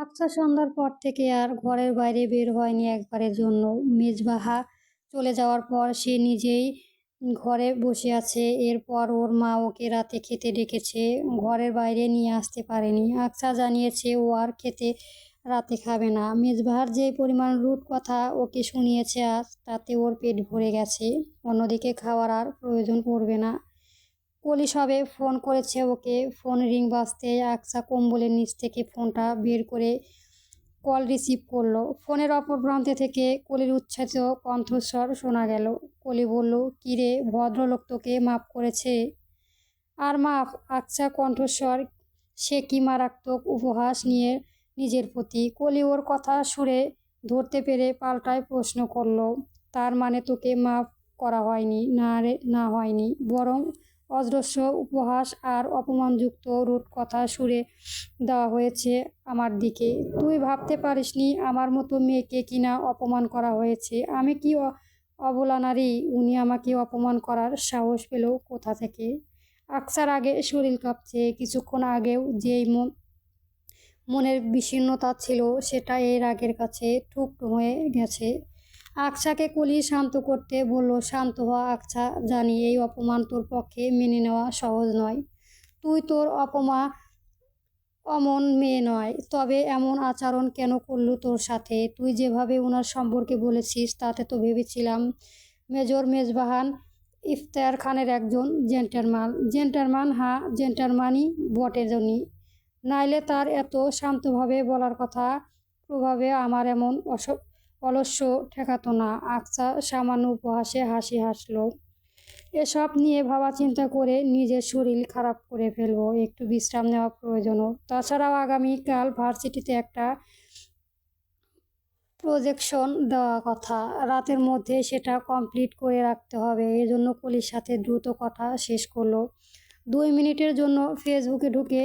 Aqsa সন্ধ্যার পর থেকে আর ঘরের বাইরে বের হয়নি একবারের জন্য। মেজবাহা চলে যাওয়ার পর সে নিজেই ঘরে বসে আছে। এরপর ওর মা ওকে রাতে খেতে ডেকেছে, ঘরের বাইরে নিয়ে আসতে পারেনি। আকছা জানিয়েছে ও আর খেতে রাতে খাবে না। মেজবাহার যে পরিমাণ রুট কথা ওকে শুনিয়েছে আজ, তাতে ওর পেট ভরে গেছে। অন্যদিকে খাওয়ার আর প্রয়োজন পড়বে না। কলি সবে ফোন করেছে ওকে। ফোন রিং বাজতেই আকছা কম্বলের নিচ থেকে ফোনটা বের করে কল রিসিভ করলো। ফোনের অপর প্রান্তে থেকে কলির উচ্ছ্বাসিত কণ্ঠস্বর শোনা গেল। কলি বলল, কিরে, ভদ্রলোক তোকে মাফ করেছে? আর মাফ? আকছা কণ্ঠস্বর। সে কি মারাত্মক উপহাস নিয়ে নিজের প্রতি। কলি ওর কথা সুরে ধরতে পেরে পাল্টায় প্রশ্ন করলো, তার মানে তোকে মাফ করা হয়নি? না রে, না হয়নি, বরং অজস্র উপহাস আর অপমানযুক্ত রূঢ় কথা সুরে দেওয়া হয়েছে আমার দিকে। তুই ভাবতে পারিসনি আমার মতো মেয়েকে কিনা অপমান করা হয়েছে? আমি কি অবলা নারী? উনি আমাকে অপমান করার সাহস পেল কোথা থেকে? আকছার আগে শরীর কাঁপছে। কিছুক্ষণ আগেও যেই মনের বিষণ্ণতা ছিল সেটা এর আগের কাছে ঠুক হয়ে গেছে। আকছাকে কলি শান্ত করতে বলল, শান্ত হওয়া আকছা, জানি এই অপমান তোর পক্ষে মেনে নেওয়া সহজ নয়। তুই তোর অমন মেয়ে নয়। তবে এমন আচরণ কেন করলো তোর সাথে? তুই যেভাবে ওনার সম্পর্কে বলেছিস তাতে তো ভেবেছিলাম মেজর মেজবাহান ইফতেখার খানের একজন জেন্টলম্যান। জেন্টলম্যান? হ্যাঁ, জেন্টলম্যানই বটে জনি, নাইলে তার এত শান্তভাবে বলার কথা। প্রভাবে আমার এমন অলস্য ঠেকাতো না। আকছা সামান্য উপহাসে হাসি হাসল। এসব নিয়ে ভাবা চিন্তা করে নিজের শরীর খারাপ করে ফেলবো, একটু বিশ্রাম নেওয়া প্রয়োজন। তাছাড়াও আগামীকাল ভার্সিটিতে একটা প্রজেকশন দেওয়া কথা, রাতের মধ্যে সেটা কমপ্লিট করে রাখতে হবে। এজন্য কলির সাথে দ্রুত কথা শেষ করলো। 2 মিনিটের জন্য ফেসবুকে ঢুকে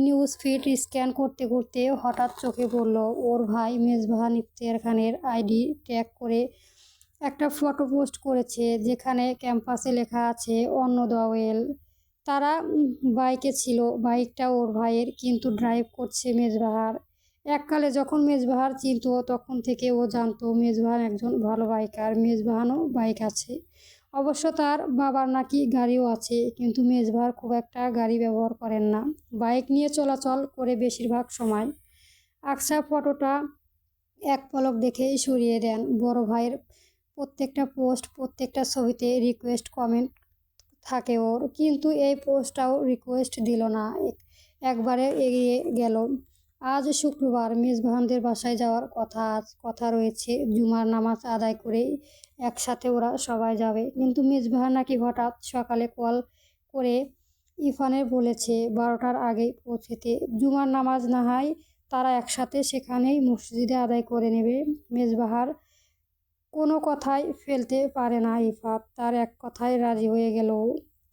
নিউজ ফিড স্ক্যান করতে করতে হঠাৎ চোখে পড়ল ওর ভাই মেজবাহান ইফতেখার খানের আইডি ট্যাগ করে একটা ফটো পোস্ট করেছে, যেখানে ক্যাম্পাসে লেখা আছে অন্নদা ওয়েল। তারা বাইকে ছিল। বাইকটা ওর ভাইয়ের, কিন্তু ড্রাইভ করছে মেজবাহার। এককালে যখন মেজবাহার চিনতো তখন থেকে ও জানতো মেজবাহান একজন ভালো বাইকার। মেজবাহানও বাইক আছে অবশ্য, তার বাবার নাকি গাড়িও আছে, কিন্তু মেজবাহার খুব একটা গাড়ি ব্যবহার করেন না, বাইক নিয়ে চলাচল করে বেশিরভাগ সময়। আকছা ফটোটা এক পলক দেখেই সরিয়ে দেন। বড় ভাইয়ের প্রত্যেকটা পোস্ট, প্রত্যেকটা ছবিতে রিকোয়েস্ট কমেন্ট থাকে ওর, কিন্তু এই পোস্টটাও রিকোয়েস্ট দিল না, একবারে এগিয়ে গেল। আজ শুক্রবার, মেজবাহানদের বাসায় যাওয়ার কথা রয়েছে। জুমার নামাজ আদায় করেই একসাথে ওরা সবাই যাবে, কিন্তু মেজবাহান নাকি হঠাৎ সকালে কল করে ইরফানের বলেছে 12টার আগেই পৌঁছেতে। জুমার নামাজ না হয় তারা একসাথে সেখানেই মসজিদে আদায় করে নেবে। মেজবাহার কোনো কথাই ফেলতে পারে না ইফাত, তার এক কথায় রাজি হয়ে গেল।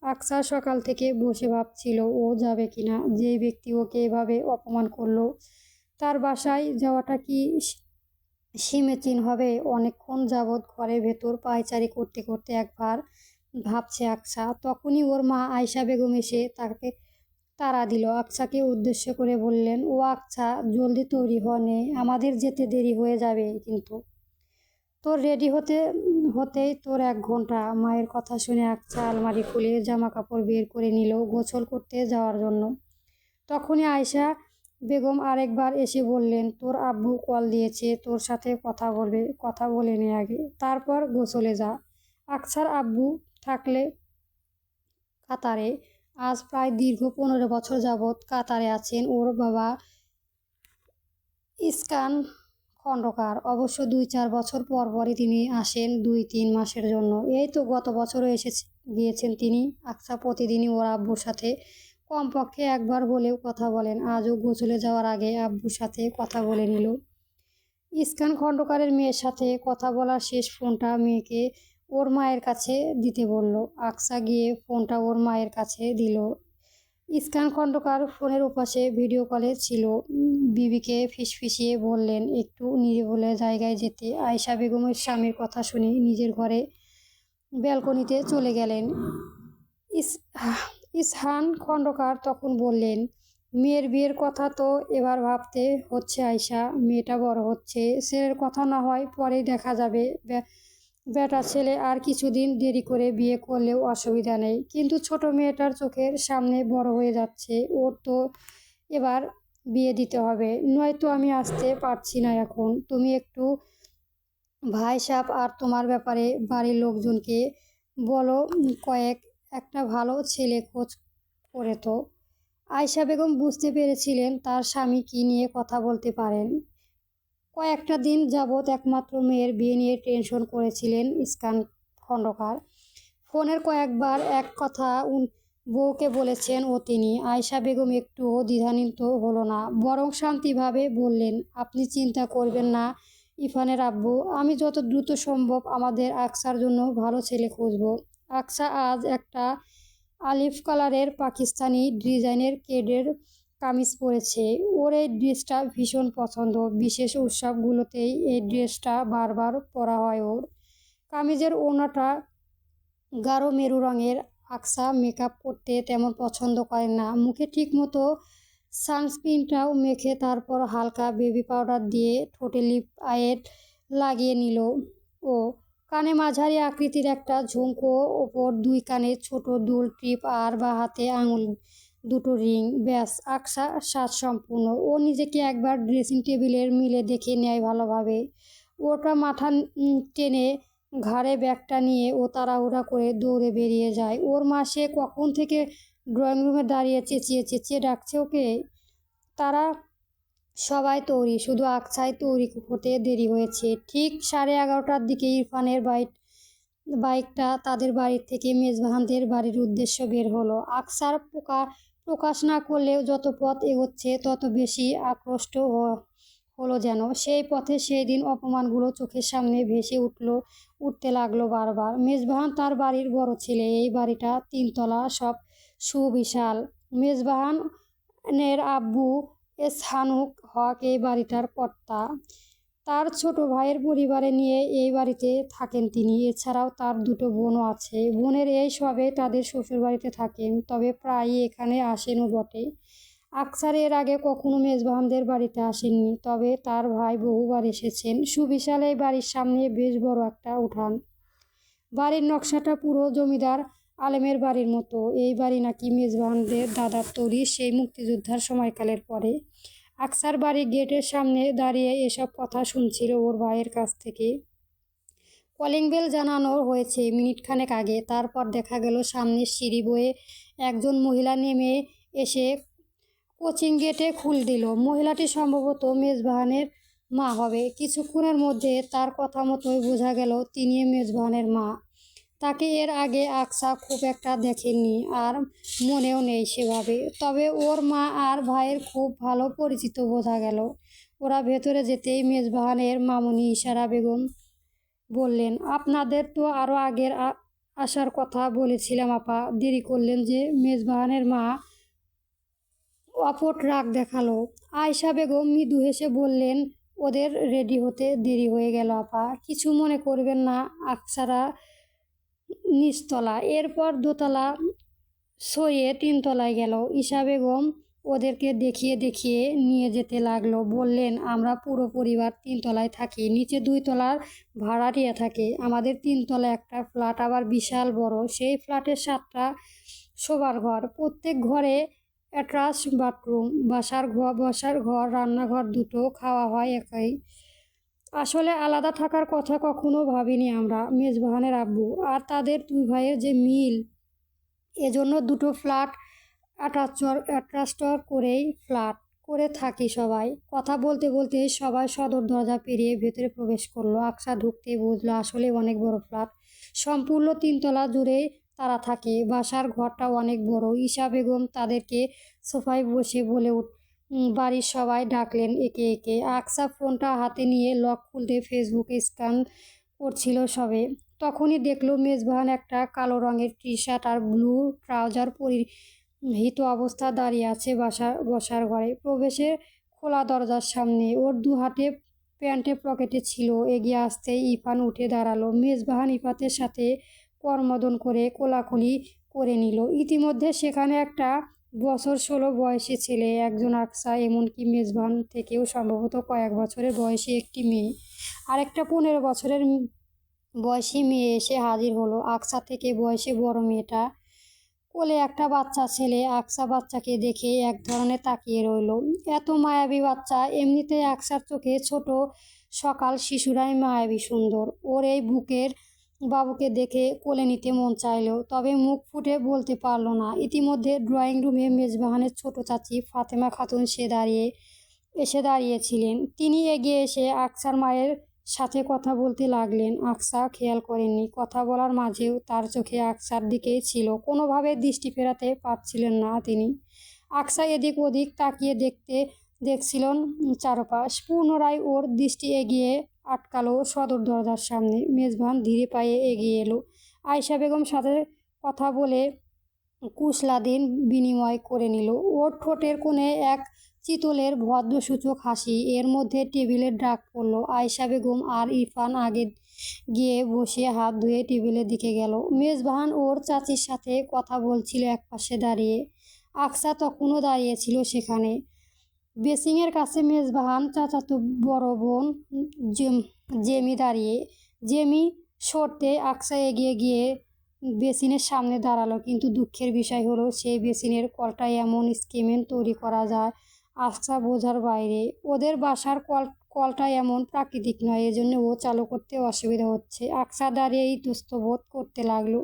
আকছা সকাল থেকে বসে ভাবছিল ও যাবে কিনা। যেই ব্যক্তি ওকে এভাবে অপমান করলো তার বাসায় যাওয়াটা কি সীমাহীন হবে? অনেকক্ষণ যাবৎ ঘরের ভেতর পায়চারি করতে করতে একবার ভাবছে আকছা। তখনই ওর মা আয়শা বেগম এসে তাকে তাড়া দিল। আকছাকে উদ্দেশ্য করে বললেন, ও আকছা, জলদি তৈরি হ নে, আমাদের যেতে দেরি হয়ে যাবে কিন্তু। তোর রেডি হতেই তোর 1 ঘন্টা। মায়ের কথা শুনে আকছা আলমারি খুলে জামা কাপড় বের করে নিল গোসল করতে যাওয়ার জন্য। তখনই আয়শা বেগম আরেকবার এসে বললেন, তোর আব্বু কল দিয়েছে, তোর সাথে কথা বলে নে আগে, তারপর গোসলে যা। আকছার আব্বু থাকলে কাতারে, আজ প্রায় দীর্ঘ 15 বছর যাবৎ কাতারে আছেন ওর বাবা ইসকান খন্দকার। অবশ্য 2-4 বছর পর পরই তিনি আসেন 2-3 মাসের জন্য। এই তো গত বছরও গিয়েছেন তিনি। আকছা প্রতিদিনই ওর আব্বুর সাথে কমপক্ষে একবার হলেও কথা বলেন। আজও গোসলে যাওয়ার আগে আব্বুর সাথে কথা বলে নিল। ইসকান খন্দকারের মেয়ের সাথে কথা বলার শেষ ফোনটা মেয়েকে ওর মায়ের কাছে দিতে বলল। আকছা গিয়ে ফোনটা ওর মায়ের কাছে দিল। ইসকান খন্দকার ফোনের ওপাশে ভিডিও কলে ছিল। বিবিকে ফিসফিসিয়ে বললেন একটু নিরিবিলি জায়গায় যেতে। আয়শা বেগমের স্বামীর কথা শুনে নিজের ঘরে ব্যালকনিতে চলে গেলেন। ইসহান খন্দকার তখন বললেন, মেয়ের বিয়ের কথা তো এবার ভাবতে হচ্ছে আয়শা, মেয়েটা বড় হচ্ছে, ছেলের কথা না হয় পরেই দেখা যাবে। বেটা ছেলে আর কিছুদিন দেরি করে বিয়ে করলেও অসুবিধা নেই, কিন্তু ছোট মেয়েটার চোখের সামনে বড় হয়ে যাচ্ছে, ওর তো এবার বিয়ে দিতে হবে, নয়তো আমি আসতে পারছি না এখন। তুমি একটু ভাই সাহেব আর তোমার ব্যাপারে বাড়ির লোকজনকে বলো, একটা ভালো ছেলে খোঁজ করে তো। আয়শা বেগম বুঝতে পেরেছিলেন তার স্বামী কী নিয়ে কথা বলতে পারেন। কয়েকটা দিন যাবৎ একমাত্র মেয়ের বিয়ে নিয়ে টেনশন করেছিলেন ইস্কান খন্দকার। ফোনের কয়েকবার এক কথা বউকে বলেছেন ও তিনি। আয়শা বেগম একটুও দ্বিধান্বিত হলো না, বরং শান্তিভাবে বললেন, আপনি চিন্তা করবেন না ইরফানের আব্বু, আমি যত দ্রুত সম্ভব আমাদের আকসার জন্য ভালো ছেলে খুঁজব। আকসা আজ একটা আলিফ কালারের পাকিস্তানি ডিজাইনের কেডের কামিজ পরেছে। ওর এই ড্রেসটা ভীষণ পছন্দ, বিশেষ উৎসবগুলোতেই এই ড্রেসটা বারবার পরা হয় ওর। কামিজের ওড়নাটা গাঢ় মেরু রঙের। আকসা মেকআপ করতে তেমন পছন্দ করে না, মুখে ঠিকমতো সানস্ক্রিনটাও মেখে তারপর হালকা বেবি পাউডার দিয়ে ঠোঁটে লিপ আইট লাগিয়ে নিল ও। কানে মাঝারি আকৃতির একটা ঝুমকো, ওপর দুই কানে ছোট দুল টিপ আর বা হাতে আঙুল দুটো রিং, ব্যাস আকসা সাজ সম্পূর্ণ। ও নিজেকে একবার ড্রেসিং টেবিলের মিলে দেখে নেয় ভালোভাবে। ওটা মাথা টেনে ঘাড়ে ব্যাগটা নিয়ে ও তাড়াহুড়া করে দৌড়ে বেরিয়ে যায়। ওর মা সে কখন থেকে ড্রয়িং রুমে দাঁড়িয়ে চেঁচিয়ে চেঁচিয়ে ডাকছে ওকে। তারা সবাই তৈরি, শুধু আকসাই তৈরি হতে দেরি হয়েছে। ঠিক 11:30টার দিকে ইরফানের বাইকটা তাদের বাড়ি থেকে মেজবাহানদের বাড়ির উদ্দেশ্যে বের হলো। আকসার প্রকাশ না করলেও যত পথ এগোচ্ছে তত বেশি আক্রষ্ট হলো যেন। সেই পথে সেই দিন অপমানগুলো চোখের সামনে ভেসে উঠতে লাগলো বারবার। মেজবাহান তার বাড়ির বড় ছেলে, এই বাড়িটা 3 তলা, সব সুবিশাল। মেজবাহানের আব্বু এসহানুক হক এই বাড়িটার কর্তা। তার ছোট ভাইয়ের পরিবারে নিয়ে এই বাড়িতে থাকেন তিনি। এছাড়াও তার দুটো বোনও আছে। বোনের এই সবে তাদের শ্বশুরবাড়িতে থাকেন, তবে প্রায়ই এখানে আসেনও বটে। আকসার এর আগে কখনো মেজবাহানদের বাড়িতে আসেননি, তবে তার ভাই বহুবার এসেছেন। সুবিশাল এই বাড়ির সামনে বেশ বড় একটা উঠান। বাড়ির নকশাটা পুরো জমিদার আলেমের বাড়ির মতো। এই বাড়ি নাকি মেজবাহানদের দাদার তৈরি, সেই মুক্তিযোদ্ধার সময়কালের পরে। আকসার বাড়ির গেটের সামনে দাঁড়িয়ে এসব কথা শুনছিল ওর ভাইয়ের কাছ থেকে। কলিং বেল জানানো হয়েছে মিনিটখানেক আগে। তারপর দেখা গেল সামনের সিঁড়ি বয়ে একজন মহিলা নেমে এসে কোচিং গেটে খুল দিল। মহিলাটি সম্ভবত মেজবাহানের মা হবে। কিছুক্ষণের মধ্যে তার কথা মতোই বোঝা গেল তিনি মেজবাহানের মা। তাকে এর আগে আকসা খুব একটা দেখেননি, আর মনেও নেই সেভাবে। তবে ওর মা আর ভাইয়ের খুব ভালো পরিচিত বোঝা গেল। ওরা ভেতরে যেতেই মেজবাহানের মামুনি ইশারা বেগম বললেন, আপনাদের তো আরও আগের আসার কথা বলেছিলাম আপা, দেরি করলেন যে। মেজবাহানের মা অপট রাগ দেখালো। আয়শা বেগম মৃদু হেসে বললেন, ওদের রেডি হতে দেরি হয়ে গেল আপা, কিছু মনে করবেন না। আকসারা নিচতলা, এরপর দোতলা সইয়ে 3 তলায় গেল। ঈশা বেগম ওদেরকে দেখিয়ে দেখিয়ে নিয়ে যেতে লাগলো। বললেন, আমরা পুরো পরিবার 3 তলায় থাকি, নিচে 2 তলার ভাড়াটিয়া থাকে। আমাদের 3 তলায় একটা ফ্ল্যাট, আবার বিশাল বড়। সেই ফ্ল্যাটের 7টা শোবার ঘর, প্রত্যেক ঘরে অ্যাটাচ বাথরুম, বসার ঘর, রান্নাঘর দুটো, খাওয়া হয় একাই। আসলে আলাদা থাকার কথা কখনো ভাবিনি আমরা, মেজবাহানের আব্বু আর তাদের 2 ভাইয়ের যে মিল, এজন্য দুটো ফ্ল্যাট অ্যাটাচড করেই ফ্ল্যাট করে থাকি সবাই। কথা বলতে বলতে সবাই সদর দরজা পেরিয়ে ভেতরে প্রবেশ করলো। আকসা ঢুকতেই বুঝলো আসলে অনেক বড় ফ্ল্যাট, সম্পূর্ণ 3 তলা জুড়ে তারা থাকে। বাসার ঘরটাও অনেক বড়। ঈশা বেগম তাদেরকে সোফায় বসে বাড়ির সবাই ডাকলেন একে একে। আকসা ফোনটা হাতে নিয়ে লক খুলতে ফেসবুকে স্ক্যান করছিল সবে, তখনই দেখলো মেজবাহান একটা কালো রঙের টি-শার্ট আর ব্লু ট্রাউজার পরিহিত অবস্থা দাঁড়িয়ে আছে বসার ঘরে প্রবেশের খোলা দরজার সামনে। ওর 2 হাতে প্যান্টের পকেটে ছিল। এগিয়ে আসতেই ইরফান উঠে দাঁড়ালো। মেজবাহান ইফাতের সাথে করমর্দন করে কোলাকুলি করে নিল। ইতিমধ্যে সেখানে একটা বছর 16 বয়সী ছেলে একজন আকসা, এমনকি মেজবান থেকেও সম্ভবত কয়েক বছরের বয়সী একটি মেয়ে। আরেকটা 15 বছরের বয়সী মেয়ে এসে হাজির হলো। আকসা থেকে বয়সে বড় মেয়েটা কোলে একটা বাচ্চা ছেলে। আকসা বাচ্চাকে দেখে এক ধরনের তাকিয়ে রইল। এত মায়াবী বাচ্চা! এমনিতেই আকসার চোখে ছোট সকাল শিশুরাই মায়াবী সুন্দর। ওর এই বুকের বাবুকে দেখে কোলে নিতে মন চাইলেও তবে মুখ ফুটে বলতে পারল না। ইতিমধ্যে ড্রয়িং রুমে মেজবাহানের ছোট চাচি ফাতেমা খাতুন এসে দাঁড়িয়েছিলেন। তিনি এগিয়ে এসে আকসার মায়ের সাথে কথা বলতে লাগলেন। আকসা খেয়াল করেননি, কথা বলার মাঝেও তার চোখে আকসার দিকেই ছিল। কোনোভাবে দৃষ্টি ফেরাতে পারছিলেন না তিনি। আকসা এদিক ওদিক তাকিয়ে দেখছিলেন চারপাশ। পুনরায় ওর দৃষ্টি এগিয়ে আটকালো সদর দরজার সামনে। মেজবান ধীরে পায়ে এগিয়ে এলো। আয়েশা বেগম সাথে কথা বলে কুশলাদিন বিনিময় করে নিল। ওর ঠোঁটের কোণে এক চিতলের ভদ্রসূচক হাসি। এর মধ্যে টেবিলের ডাক পড়ল। আয়েশা বেগম আর ইরফান আগে গিয়ে বসে হাত ধুয়ে টেবিলের দিকে গেল। মেজবাহান ওর চাচির সাথে কথা বলছিল একপাশে দাঁড়িয়ে। আকসা তখনও দাঁড়িয়েছিল সেখানে বেসিংয়ের কাছে। মেজবাহান চাচাতো বড় বোন জেমি দাঁড়িয়ে। জেমি সরতে আকসা এগিয়ে গিয়ে বেসিনের সামনে দাঁড়ালো। কিন্তু দুঃখের বিষয় হলো সেই বেসিনের কলটায় এমন স্কিমেন্ট তৈরি করা যায় আকসা বোঝার বাইরে। ওদের বাসার কলটা এমন প্রাকৃতিক নয়, এজন্য ও চালু করতে অসুবিধা হচ্ছে। আকসা দাঁড়িয়ে ইতস্ত বোধ করতে লাগলো।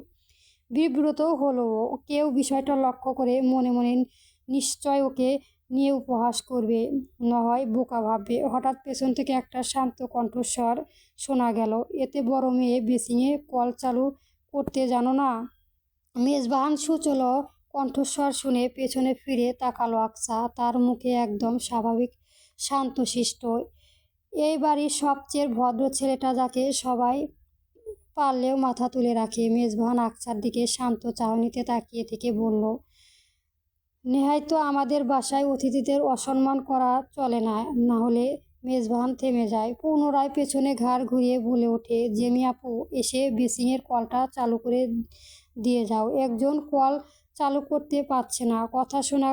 বিব্রত হলো ও। কেউ বিষয়টা লক্ষ্য করে মনে মনে নিশ্চয় ওকে নিয়ে উপহাস করবে, না হয় বোকা ভাববে। হঠাৎ পেছন থেকে একটা শান্ত কণ্ঠস্বর শোনা গেল। এতে বড় মেয়ে বেসিংয়ে কল চালু করতে জানো না? মেজবাহান সুচলো কণ্ঠস্বর শুনে পেছনে ফিরে তাকালো আকসা। তার মুখে একদম স্বাভাবিক শান্তশিষ্ট। এই বাড়ির সবচেয়ে ভদ্র ছেলেটা, যাকে সবাই পারলেও মাথা তুলে রাখে। মেজবাহান আকসার দিকে শান্ত চাহনিতে তাকিয়ে থেকে বলল, নেহায়তো আমাদের বাসায় অতিথিদের অসম্মান করা চলে না। না হলে মেজবাহান থেমে যায়। পুনরায় পেছনে ঘাড় ঘুরিয়ে বলে ওঠে, জেমি আপু, এসে বেসিংয়ের কলটা চালু করে দিয়ে যাও। একজন কল চালু করতে পারছে না। কথা শোনা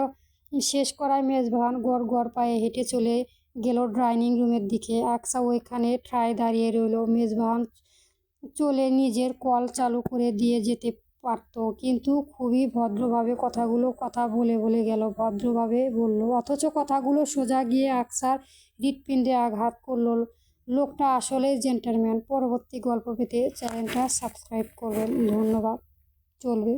শেষ করায় মেজবাহান গড় পায়ে হেঁটে চলে গেল ডাইনিং রুমের দিকে। আকসা ওইখানে ঠায় দাঁড়িয়ে রইল। মেজবাহান চলে নিজের কল চালু করে দিয়ে যেতে পারত, কিন্তু খুবই ভদ্রভাবে কথা বলে গেল। ভদ্রভাবে বলল, অথচ কথাগুলো সোজা গিয়ে আকসার হৃৎপিণ্ডে আঘাত করল। লোকটা আসলেই জেন্টলম্যান। পরবর্তী গল্প পেতে চ্যানেলটা সাবস্ক্রাইব করবেন। ধন্যবাদ। চলবে।